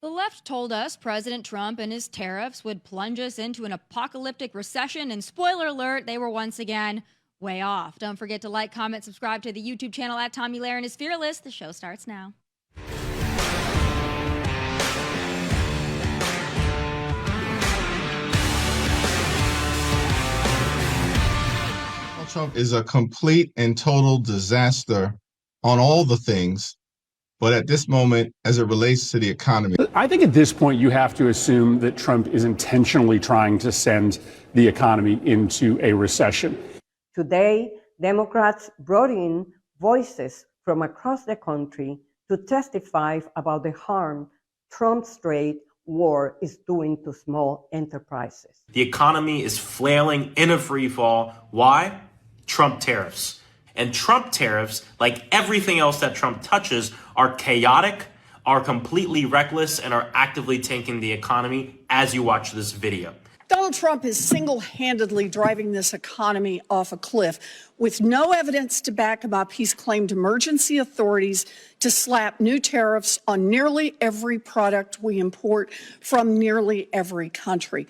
The left told us President Trump and his tariffs would plunge us into an apocalyptic recession, and spoiler alert, they were once again way off. Don't forget to like, comment, subscribe to the YouTube channel at Tomi Lahren is Fearless. The show starts now. Trump is a complete and total disaster on all the things. But at this moment, as it relates to the economy, I think at this point, you have to assume that Trump is intentionally trying to send the economy into a recession. Today, Democrats brought in voices from across the country to testify about the harm Trump's trade war is doing to small enterprises. The economy is flailing in a free fall. Why? Trump tariffs. And Trump tariffs, like everything else that Trump touches, are chaotic, are completely reckless, and are actively tanking the economy as you watch this video. Donald Trump is single-handedly driving this economy off a cliff. With no evidence to back him up, he's claimed emergency authorities to slap new tariffs on nearly every product we import from nearly every country.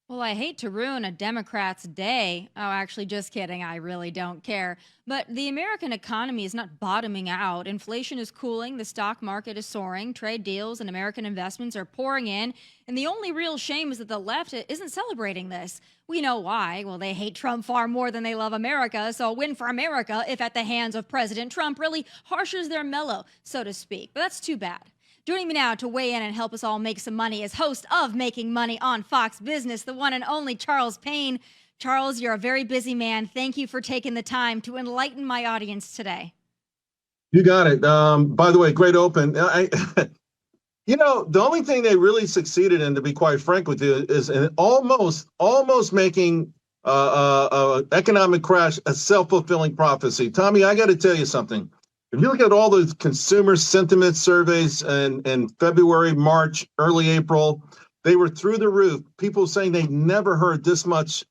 Well, I hate to ruin a Democrat's day. Oh, actually, just kidding. I really don't care. But the American economy is not bottoming out. Inflation is cooling. The stock market is soaring. Trade deals and American investments are pouring in. And the only real shame is that the left isn't celebrating this. We know why. Well, they hate Trump far more than they love America. So a win for America, if at the hands of President Trump, really harshes their mellow, so to speak. But that's too bad. Joining me now to weigh in and help us all make some money is host of Making Money on Fox Business, the one and only Charles Payne. Charles, you're a very busy man. Thank you for taking the time to enlighten my audience today. you got it. By the way, great open. The only thing they really succeeded in, to be quite frank with you, is almost making economic crash a self-fulfilling prophecy. Tommy, I got to tell you something. If you look at all the consumer sentiment surveys in February, March, early April, they were through the roof. People saying they never heard this much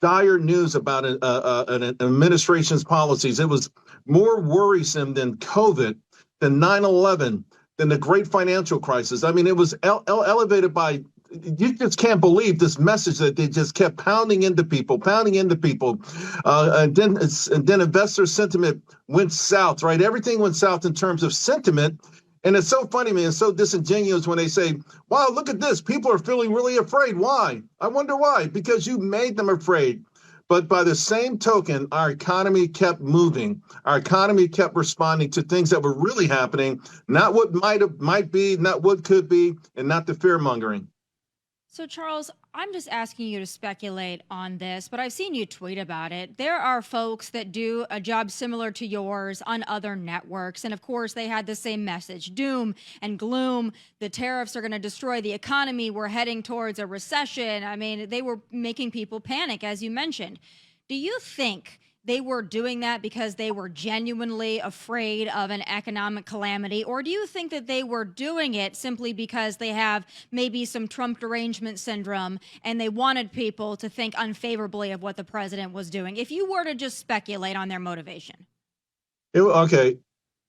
dire news about an administration's policies. It was more worrisome than COVID, than 9/11, than the great financial crisis. I mean, it was elevated by, you just can't believe this message that they just kept pounding into people. And then investor sentiment went south, right? Everything went south in terms of sentiment. And it's so funny, man, it's so disingenuous when they say, wow, look at this. People are feeling really afraid. Why? I wonder why. Because you made them afraid. But by the same token, our economy kept moving. Our economy kept responding to things that were really happening, not what might be, not what could be, and not the fear mongering. So, Charles, I'm just asking you to speculate on this, but I've seen you tweet about it. There are folks that do a job similar to yours on other networks. And of course, they had the same message, doom and gloom. The tariffs are going to destroy the economy. We're heading towards a recession. I mean, they were making people panic, as you mentioned. Do you think they were doing that because they were genuinely afraid of an economic calamity? Or do you think that they were doing it simply because they have maybe some Trump derangement syndrome and they wanted people to think unfavorably of what the president was doing? If you were to just speculate on their motivation. Okay,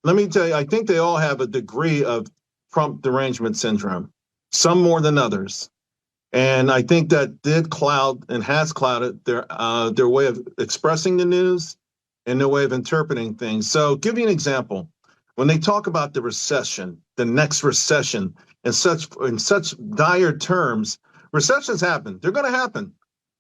let me tell you, I think they all have a degree of Trump derangement syndrome, some more than others. And I think that did cloud and has clouded their way of expressing the news and their way of interpreting things. So give you an example. When they talk about the recession, the next recession, in such dire terms, recessions happen. They're going to happen.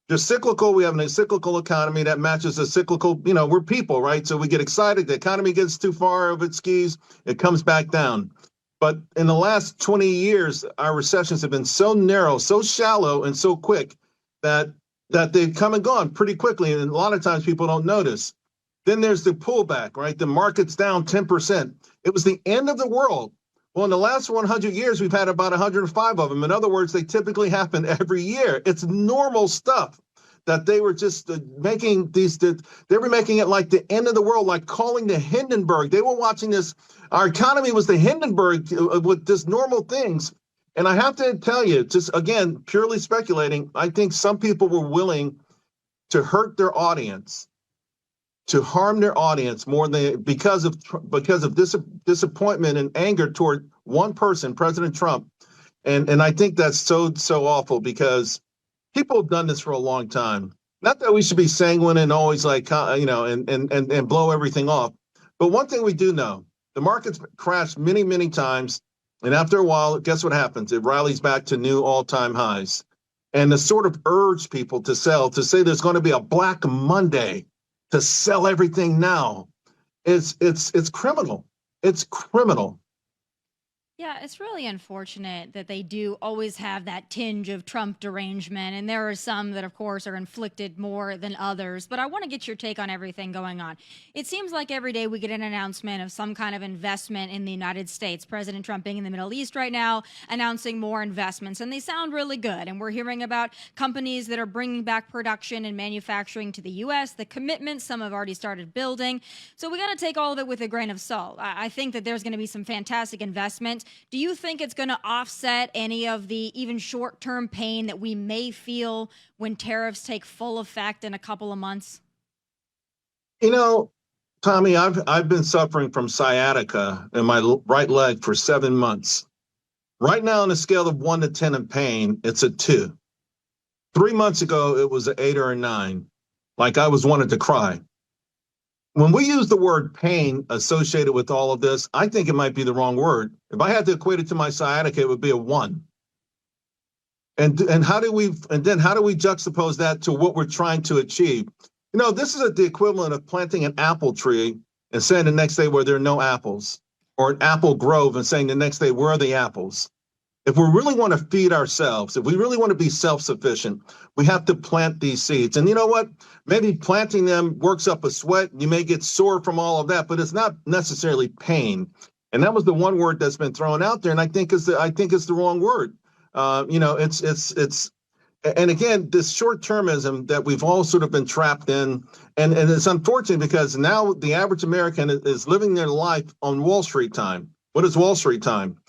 They're cyclical. We have a cyclical economy that matches a cyclical, we're people, right? So we get excited. The economy gets too far over its skis. It comes back down. But in the last 20 years, our recessions have been so narrow, so shallow, and so quick that they've come and gone pretty quickly. And a lot of times people don't notice. Then there's the pullback, right? The market's down 10%. It was the end of the world. Well, in the last 100 years, we've had about 105 of them. In other words, they typically happen every year. It's normal stuff that they were just making they were making it like the end of the world, like calling the Hindenburg. They were watching this. Our economy was the Hindenburg with just normal things. And I have to tell you, just again, purely speculating, I think some people were willing to hurt their audience, to harm their audience more than because of disappointment and anger toward one person, President Trump. And I think that's so awful because people have done this for a long time. Not that we should be sanguine and always and blow everything off. But one thing we do know, the market's crashed many, many times. And after a while, guess what happens? It rallies back to new all-time highs. And to sort of urge people to sell, to say there's going to be a Black Monday, to sell everything now, it's criminal. It's criminal. Yeah, it's really unfortunate that they do always have that tinge of Trump derangement. And there are some that, of course, are inflicted more than others. But I want to get your take on everything going on. It seems like every day we get an announcement of some kind of investment in the United States. President Trump being in the Middle East right now, announcing more investments. And they sound really good. And we're hearing about companies that are bringing back production and manufacturing to the U.S., the commitments some have already started building. So we got to take all of it with a grain of salt. I think that there's going to be some fantastic investment. Do you think it's going to offset any of the even short-term pain that we may feel when tariffs take full effect in a couple of months? You know, Tommy, I've been suffering from sciatica in my right leg for 7 months. Right now, on a scale of 1 to 10 in pain, it's a 2. 3 months ago, it was an 8 or a 9. Like I was wanting to cry. When we use the word pain associated with all of this, I think it might be the wrong word. If I had to equate it to my sciatica, it would be a 1. And how do we juxtapose that to what we're trying to achieve? You know, this is the equivalent of planting an apple tree and saying the next day where there are no apples, or an apple grove and saying the next day, where are the apples? If we really want to feed ourselves, if we really want to be self-sufficient, we have to plant these seeds. And you know what? Maybe planting them works up a sweat. You may get sore from all of that, but it's not necessarily pain. And that was the one word that's been thrown out there, and I think it's the wrong word. And again, this short-termism that we've all sort of been trapped in, and it's unfortunate because now the average American is living their life on Wall Street time. What is Wall Street time?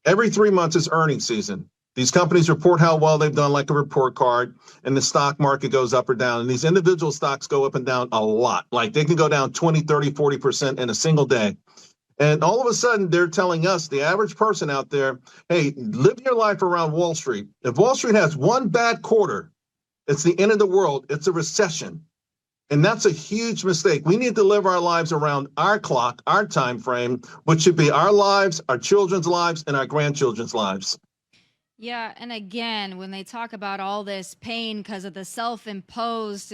Every 3 months is earnings season. These companies report how well they've done, like a report card, and the stock market goes up or down. And these individual stocks go up and down a lot. Like they can go down 20, 30, 40% in a single day. And all of a sudden, they're telling us, the average person out there, hey, live your life around Wall Street. If Wall Street has one bad quarter, it's the end of the world. It's a recession. And that's a huge mistake. We need to live our lives around our clock, our time frame, which should be our lives, our children's lives, and our grandchildren's lives. Yeah, and again, when they talk about all this pain because of the self-imposed,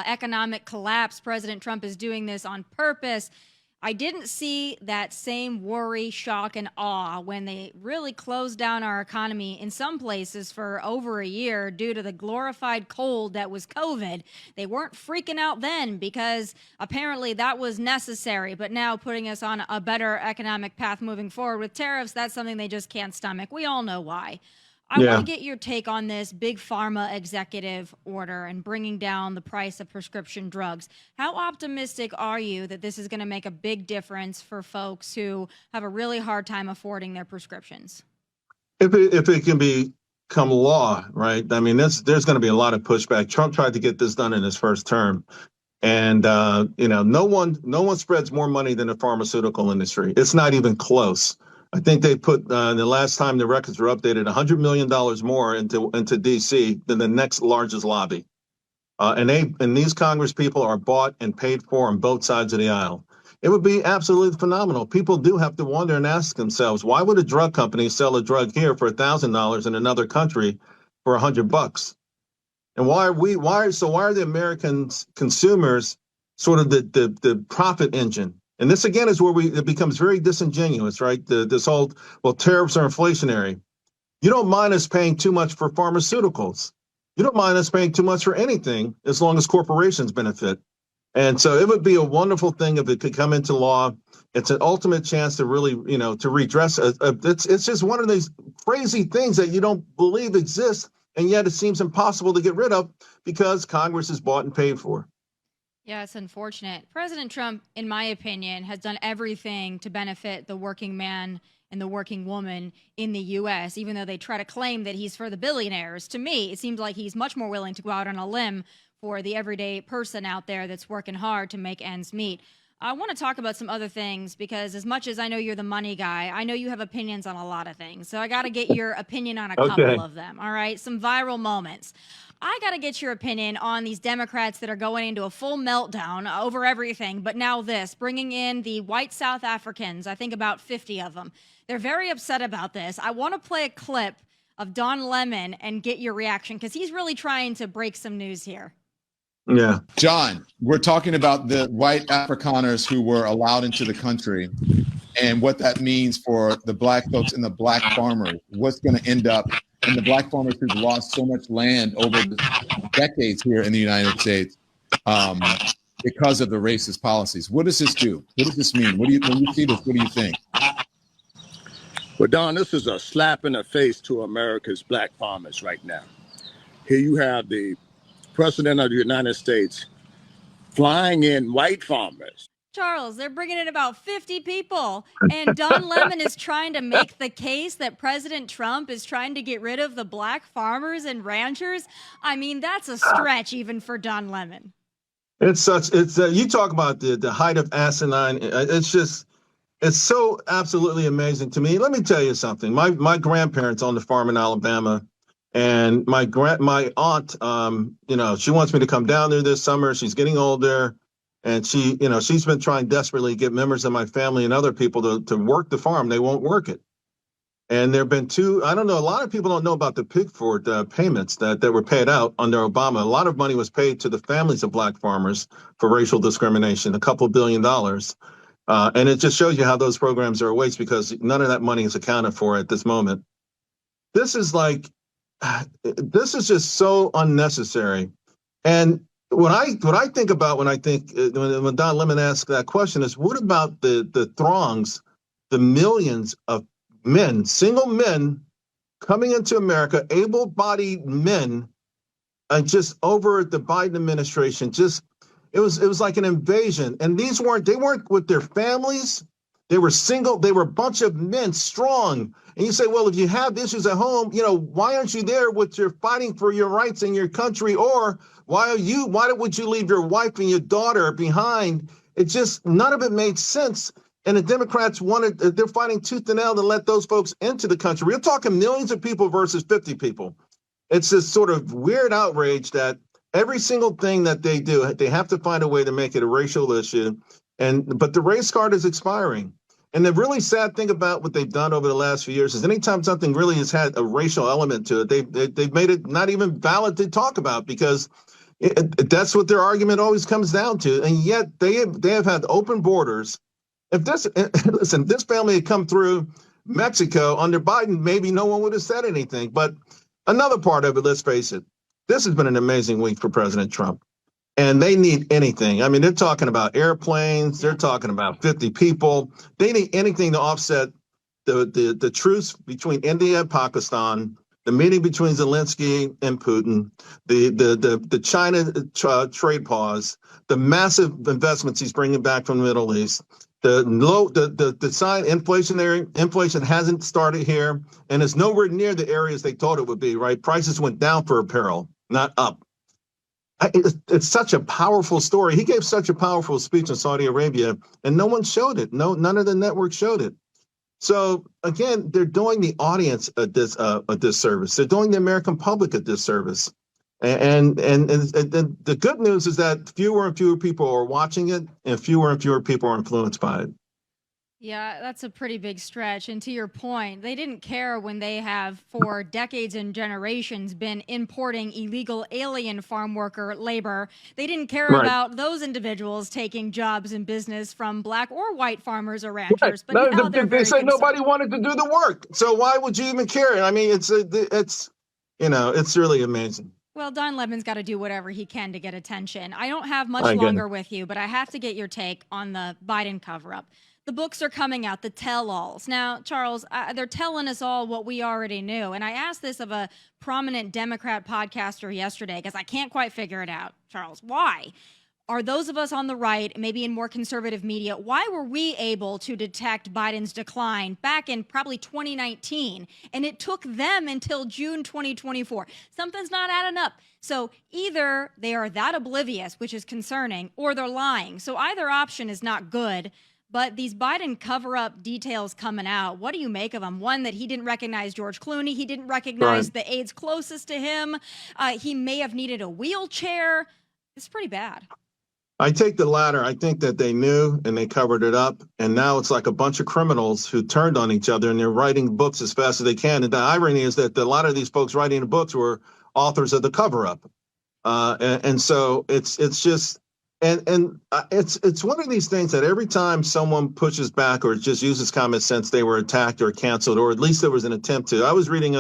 economic collapse, President Trump is doing this on purpose. I didn't see that same worry, shock, and awe when they really closed down our economy in some places for over a year due to the glorified cold that was COVID. They weren't freaking out then because apparently that was necessary, but now putting us on a better economic path moving forward with tariffs, that's something they just can't stomach. We all know why. I want to get your take on this big pharma executive order and bringing down the price of prescription drugs. How optimistic are you that this is going to make a big difference for folks who have a really hard time affording their prescriptions? If it can become law, right? I mean, there's going to be a lot of pushback. Trump tried to get this done in his first term. And, no one spreads more money than the pharmaceutical industry. It's not even close. I think they put the last time the records were updated, $100 million more into D.C. than the next largest lobby. And these Congress people are bought and paid for on both sides of the aisle. It would be absolutely phenomenal. People do have to wonder and ask themselves, why would a drug company sell a drug here for $1,000 in another country for $100? And why are the American consumers sort of the profit engine? And this, again, is where it becomes very disingenuous, right? This whole, tariffs are inflationary. You don't mind us paying too much for pharmaceuticals. You don't mind us paying too much for anything as long as corporations benefit. And so it would be a wonderful thing if it could come into law. It's an ultimate chance to really, to redress. It's just one of these crazy things that you don't believe exist, and yet it seems impossible to get rid of because Congress is bought and paid for. Yeah, it's unfortunate. President Trump, in my opinion, has done everything to benefit the working man and the working woman in the U.S., even though they try to claim that he's for the billionaires. To me, it seems like he's much more willing to go out on a limb for the everyday person out there that's working hard to make ends meet. I want to talk about some other things because as much as I know you're the money guy, I know you have opinions on a lot of things. So I got to get your opinion on a couple of them. All right. Some viral moments. I got to get your opinion on these Democrats that are going into a full meltdown over everything. But now this, bringing in the white South Africans, I think about 50 of them. They're very upset about this. I want to play a clip of Don Lemon and get your reaction because he's really trying to break some news here. Yeah. John, we're talking about the white Afrikaners who were allowed into the country and what that means for the black folks and the black farmers, what's going to end up, and the black farmers who've lost so much land over the decades here in the United States because of the racist policies. What does this do? What does this mean? When you see this, what do you think? Well, Don, this is a slap in the face to America's black farmers right now. Here you have the President of the United States flying in white farmers. Charles, they're bringing in about 50 people, and Don Lemon is trying to make the case that President Trump is trying to get rid of the black farmers and ranchers. I mean, that's a stretch even for Don Lemon. It's you talk about the height of asinine. It's so absolutely amazing to me. Let me tell you something. My grandparents owned a farm in Alabama. And my aunt, she wants me to come down there this summer. She's getting older, and she's been trying desperately to get members of my family and other people to work the farm. They won't work it. And there have been I don't know, a lot of people don't know about the Pickford payments that were paid out under Obama. A lot of money was paid to the families of black farmers for racial discrimination, a couple $1 billion. And it just shows you how those programs are a waste because none of that money is accounted for at this moment. This is just so unnecessary. And what I think about when Don Lemon asks that question is, what about the throngs, the millions of men, single men coming into America, able-bodied men, and just over the Biden administration, it was like an invasion. And they weren't with their families. They were single. They were a bunch of men, strong. And you say, well, if you have issues at home, why aren't you there with your fighting for your rights in your country? Or why would you leave your wife and your daughter behind? None of it made sense. And the Democrats they're fighting tooth and nail to let those folks into the country. We're talking millions of people versus 50 people. It's this sort of weird outrage that every single thing that they do, they have to find a way to make it a racial issue. But the race card is expiring. And the really sad thing about what they've done over the last few years is anytime something really has had a racial element to it, they've made it not even valid to talk about because that's what their argument always comes down to. And yet they have had open borders. If this family had come through Mexico under Biden, maybe no one would have said anything. But another part of it, let's face it, this has been an amazing week for President Trump. And they need anything. I mean, they're talking about airplanes. They're talking about 50 people. They need anything to offset the truce between India and Pakistan, the meeting between Zelensky and Putin, the China trade pause, the massive investments he's bringing back from the Middle East, the sign inflation hasn't started here, and it's nowhere near the areas they thought it would be. Right, prices went down for apparel, not up. It's such a powerful story. He gave such a powerful speech in Saudi Arabia, and no one showed it. None of the networks showed it. So again, they're doing the audience a disservice. They're doing the American public a disservice. And the good news is that fewer and fewer people are watching it, and fewer people are influenced by it. Yeah, that's a pretty big stretch. And to your point, they didn't care when they have for decades and generations been importing illegal alien farm worker labor. They didn't care about those individuals taking jobs in business from black or white farmers or ranchers. Right. But now they said nobody wanted to do the work. So why would you even care? I mean, it's really amazing. Well, Don Lemon's got to do whatever he can to get attention. I don't have much longer with you, but I have to get your take on the Biden cover-up. The books are coming out, the tell-alls. Now, Charles, they're telling us all what we already knew. And I asked this of a prominent Democrat podcaster yesterday because I can't quite figure it out. Charles, why? are those of us on the right, maybe in more conservative media, why were we able to detect Biden's decline back in probably 2019? And it took them until June 2024. Something's not adding up. So either they are that oblivious, which is concerning, or they're lying. So either option is not good. But these Biden cover-up details coming out, what do you make of them? One, that he didn't recognize George Clooney. He didn't recognize the aides closest to him. He may have needed a wheelchair. It's pretty bad. I take the latter. I think that they knew and they covered it up. And now it's like a bunch of criminals who turned on each other and they're writing books as fast as they can. And the irony is that a lot of these folks writing the books were authors of the cover-up. And so it's just, it's one of these things that every time someone pushes back or just uses common sense, they were attacked or canceled, or at least there was an attempt to. I was reading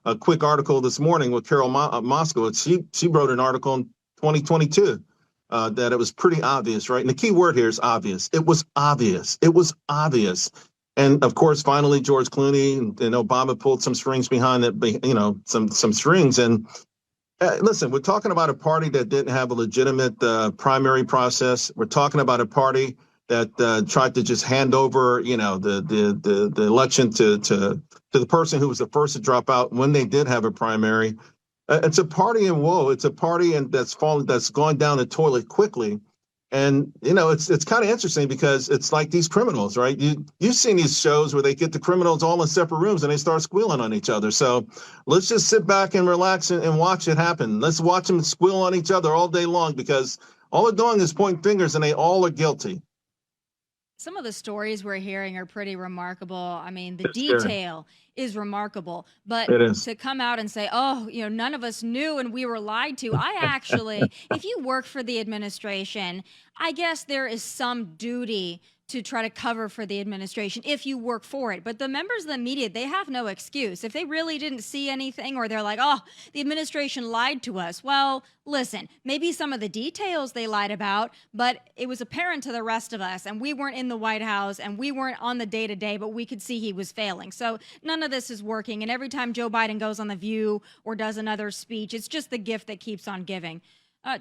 a quick article this morning with Carol Moskowitz. She wrote an article in 2022. That it was pretty obvious, right? And the key word here is obvious. It was obvious. It was obvious. And of course, finally, George Clooney and Obama pulled some strings behind it, some strings. And listen, we're talking about a party that didn't have a legitimate primary process. We're talking about a party that tried to just hand over, the election to the person who was the first to drop out when they did have a primary. It's a party in woe. It's a party that's going down the toilet quickly. And, it's kind of interesting because it's like these criminals, right? You've seen these shows where they get the criminals all in separate rooms and they start squealing on each other. So let's just sit back and relax and watch it happen. Let's watch them squeal on each other all day long because all they're doing is pointing fingers and they all are guilty. Some of the stories we're hearing are pretty remarkable. I mean, the detail is remarkable, but to come out and say, none of us knew and we were lied to. If you work for the administration, I guess there is some duty to try to cover for the administration if you work for it. But the members of the media, they have no excuse. If they really didn't see anything or they're like, the administration lied to us. Well, listen, maybe some of the details they lied about, but it was apparent to the rest of us. And we weren't in the White House and we weren't on the day-to-day, but we could see he was failing. So none of this is working. And every time Joe Biden goes on The View or does another speech, it's just the gift that keeps on giving.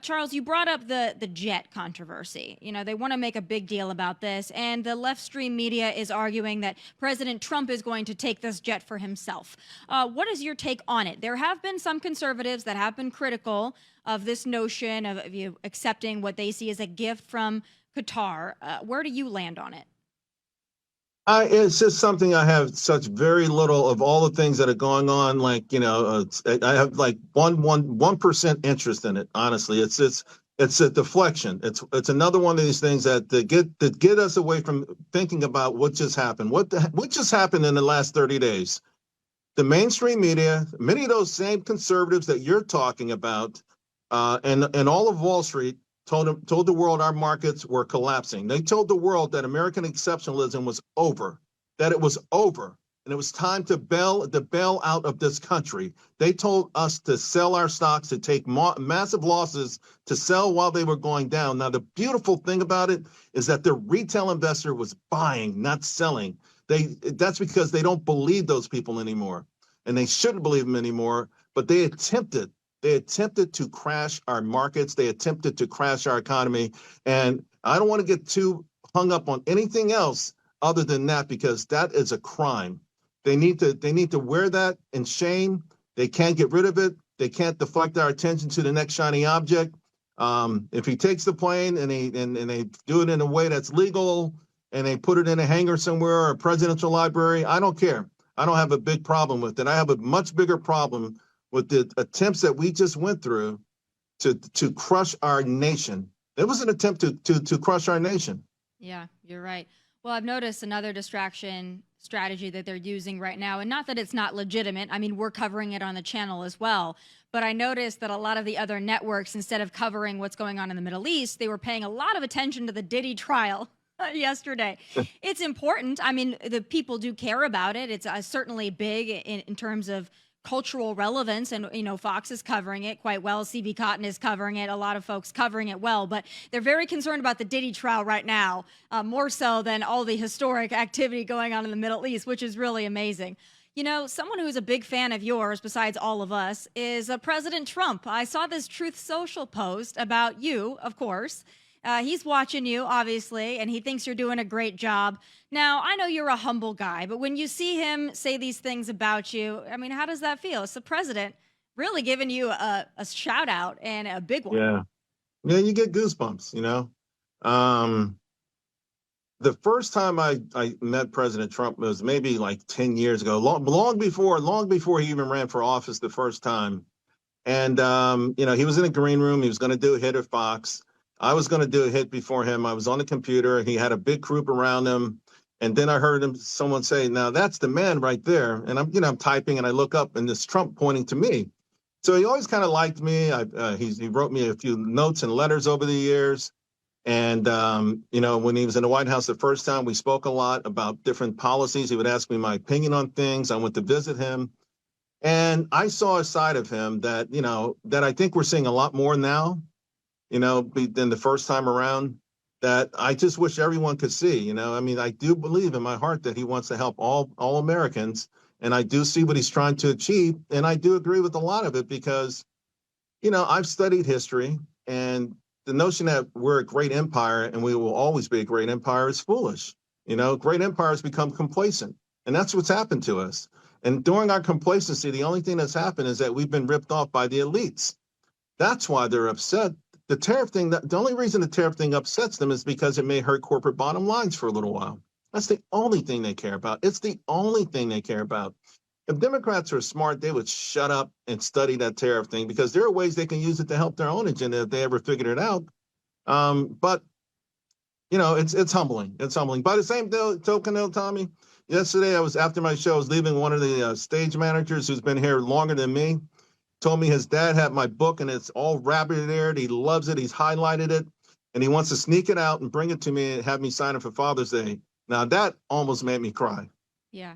Charles, you brought up the jet controversy. They want to make a big deal about this, and the left stream media is arguing that President Trump is going to take this jet for himself. What is your take on it? There have been some conservatives that have been critical of this notion of accepting what they see as a gift from Qatar. Where do you land on it? It's just something I have such very little of all the things that are going on. I have like 1% interest in it. Honestly, it's a deflection. It's another one of these things that get us away from thinking about what just happened. What just happened in the last 30 days? The mainstream media, many of those same conservatives that you're talking about, and all of Wall Street told the world our markets were collapsing. They told the world that American exceptionalism was over, that it was over, and it was time to bail out of this country. They told us to sell our stocks, to take massive losses, to sell while they were going down. Now, the beautiful thing about it is that the retail investor was buying, not selling. That's because they don't believe those people anymore, and they shouldn't believe them anymore, but they attempted. They attempted to crash our markets. They attempted to crash our economy. And I don't want to get too hung up on anything else other than that, because that is a crime. They need to wear that in shame. They can't get rid of it. They can't deflect our attention to the next shiny object. If he takes the plane and they do it in a way that's legal and they put it in a hangar somewhere or a presidential library, I don't care. I don't have a big problem with it. I have a much bigger problem with the attempts that we just went through to crush our nation. It was an attempt to crush our nation. Yeah, you're right. Well, I've noticed another distraction strategy that they're using right now, and not that it's not legitimate. I mean, we're covering it on the channel as well. But I noticed that a lot of the other networks, instead of covering what's going on in the Middle East, they were paying a lot of attention to the Diddy trial yesterday. It's important. I mean, the people do care about it. It's certainly big in terms of cultural relevance, and Fox is covering it quite well. CB Cotton is covering it. A lot of folks covering it well, but they're very concerned about the Diddy trial right now, more so than all the historic activity going on in the Middle East, which is really amazing. Someone who's a big fan of yours, besides all of us, is President Trump. I saw this Truth Social post about you, of course. He's watching you, obviously, and he thinks you're doing a great job. Now, I know you're a humble guy, but when you see him say these things about you, I mean, how does that feel? It's the president really giving you a shout out and a big one. Yeah. Yeah, you get goosebumps, you know. The first time I met President Trump was maybe like 10 years ago, long before he even ran for office the first time. And, you know, he was in a green room. He was going to do a hit at Fox. I was going to do a hit before him. I was on the computer. He had a big group around him. And then I heard someone say, now that's the man right there. And I'm typing and I look up and it's Trump pointing to me. So he always kind of liked me. He wrote me a few notes and letters over the years. And, you know, when he was in the White House the first time, we spoke a lot about different policies. He would ask me my opinion on things. I went to visit him. And I saw a side of him that, you know, that I think we're seeing a lot more now, you know, than the first time around, that I just wish everyone could see. You know, I mean, I do believe in my heart that he wants to help all Americans. And I do see what he's trying to achieve. And I do agree with a lot of it because, you know, I've studied history, and the notion that we're a great empire and we will always be a great empire is foolish. You know, great empires become complacent, and that's what's happened to us. And during our complacency, the only thing that's happened is that we've been ripped off by the elites. That's why they're upset. The tariff thing, the only reason the tariff thing upsets them is because it may hurt corporate bottom lines for a little while. That's the only thing they care about. It's the only thing they care about. If Democrats are smart, they would shut up and study that tariff thing, because there are ways they can use it to help their own agenda if they ever figured it out. But, you know, it's humbling. It's humbling. By the same token, though, Tommy, yesterday after my show, I was leaving. One of the stage managers who's been here longer than me told me his dad had my book and it's all rabbited. He loves it. He's highlighted it, and he wants to sneak it out and bring it to me and have me sign it for Father's Day. Now, that almost made me cry. Yeah.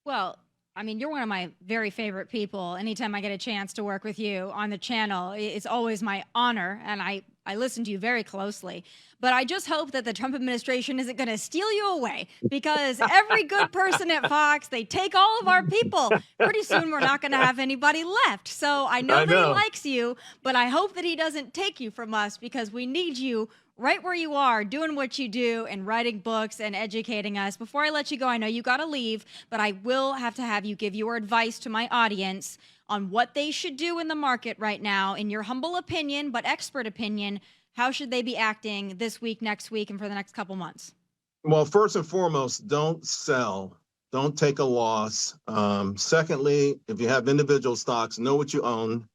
Well, I mean, you're one of my very favorite people. Anytime I get a chance to work with you on the channel, it's always my honor, and I listen to you very closely. But I just hope that the Trump administration isn't going to steal you away, because every good person at Fox, they take all of our people. Pretty soon we're not going to have anybody left. So I know that he likes you, but I hope that he doesn't take you from us, because we need you right where you are, doing what you do and writing books and educating us. Before I let you go, I know you got to leave, but I will have to have you give your advice to my audience on what they should do in the market right now, in your humble opinion, but expert opinion. How should they be acting this week, next week, and for the next couple months? Well, first and foremost, don't sell. Don't take a loss. Secondly, if you have individual stocks, know what you own.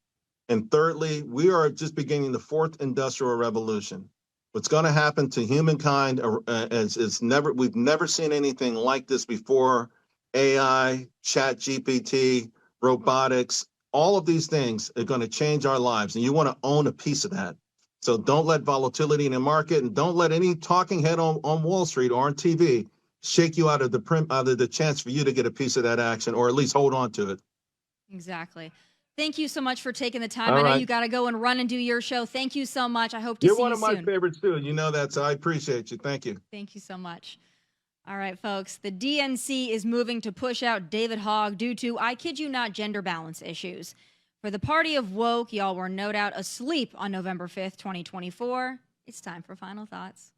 And thirdly, we are just beginning the fourth industrial revolution. What's going to happen to humankind we've never seen anything like this before. AI, Chat GPT, robotics, all of these things are going to change our lives, and you want to own a piece of that. So don't let volatility in the market, and don't let any talking head on Wall Street or on TV shake you out of the chance for you to get a piece of that action, or at least hold on to it. Exactly. Thank you so much for taking the time. I know you got to go and run and do your show. Thank you so much. I hope to see you soon. You're one of my favorites too. You know that, so I appreciate you. Thank you. Thank you so much. All right, folks. The DNC is moving to push out David Hogg due to, I kid you not, gender balance issues. For the party of woke, y'all were no doubt asleep on November 5th, 2024. It's time for final thoughts.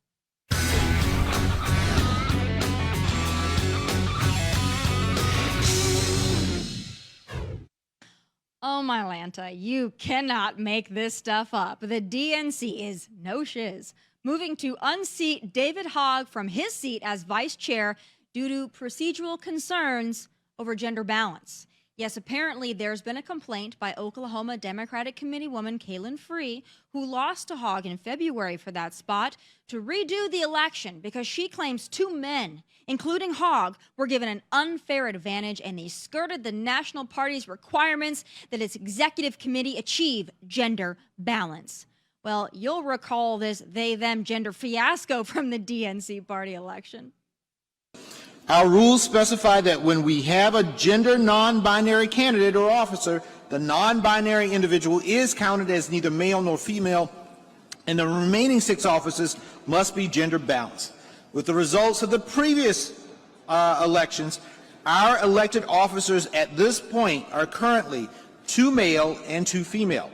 Oh, my Lanta, you cannot make this stuff up. The DNC is no shiz, moving to unseat David Hogg from his seat as vice chair due to procedural concerns over gender balance. Yes, apparently there's been a complaint by Oklahoma Democratic Committee woman Kaylin Free, who lost to Hogg in February for that spot, to redo the election because she claims two men, including Hogg, were given an unfair advantage, and they skirted the national party's requirements that its executive committee achieve gender balance. Well, you'll recall this they-them gender fiasco from the DNC party election. Our rules specify that when we have a gender non-binary candidate or officer, the non-binary individual is counted as neither male nor female, and the remaining 6 offices must be gender balanced. With the results of the previous elections, our elected officers at this point are currently 2 male and 2 female.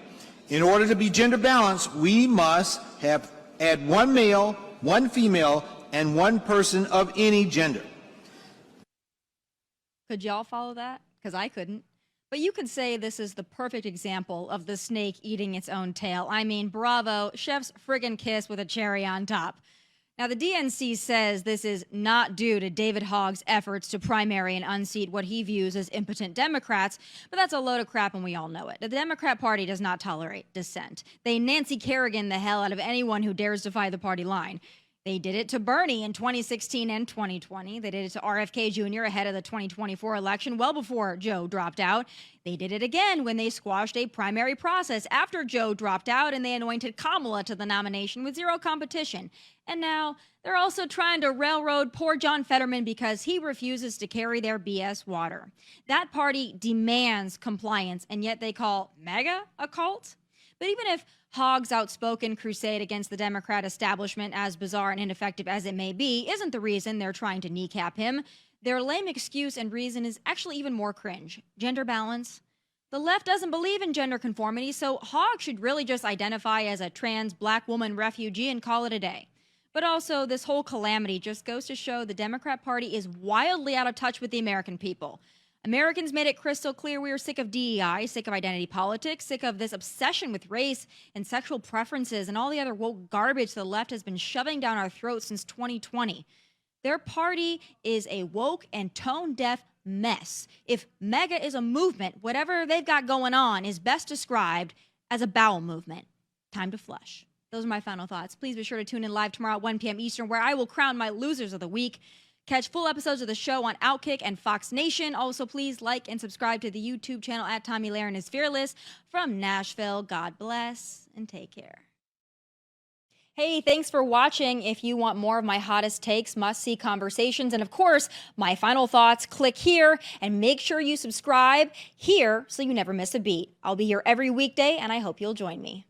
In order to be gender balanced, we must have Add one male, one female, and one person of any gender. Could y'all follow that? Because I couldn't. But you could say this is the perfect example of the snake eating its own tail. I mean, bravo, chef's friggin' kiss with a cherry on top. Now, the DNC says this is not due to David Hogg's efforts to primary and unseat what he views as impotent Democrats, but that's a load of crap and we all know it. The Democrat Party does not tolerate dissent. They Nancy Kerrigan the hell out of anyone who dares defy the party line. They did it to Bernie in 2016 and 2020. They did it to RFK Jr. ahead of the 2024 election, well before Joe dropped out. They did it again when they squashed a primary process after Joe dropped out and they anointed Kamala to the nomination with zero competition. And now they're also trying to railroad poor John Fetterman because he refuses to carry their BS water. That party demands compliance, and yet they call MAGA a cult? But even if Hogg's outspoken crusade against the Democrat establishment, as bizarre and ineffective as it may be, isn't the reason they're trying to kneecap him, their lame excuse and reason is actually even more cringe. Gender balance. The left doesn't believe in gender conformity, so Hogg should really just identify as a trans black woman refugee and call it a day. But also, this whole calamity just goes to show the Democrat Party is wildly out of touch with the American people. Americans made it crystal clear we are sick of DEI, sick of identity politics, sick of this obsession with race and sexual preferences and all the other woke garbage the left has been shoving down our throats since 2020. Their party is a woke and tone-deaf mess. If MAGA is a movement, whatever they've got going on is best described as a bowel movement. Time to flush. Those are my final thoughts. Please be sure to tune in live tomorrow at 1 p.m. Eastern, where I will crown my losers of the week. Catch full episodes of the show on Outkick and Fox Nation. Also, please like and subscribe to the YouTube channel at Tomi Lahren is Fearless. From Nashville, God bless and take care. Hey, thanks for watching. If you want more of my hottest takes, must-see conversations, and of course, my final thoughts, click here and make sure you subscribe here so you never miss a beat. I'll be here every weekday, and I hope you'll join me.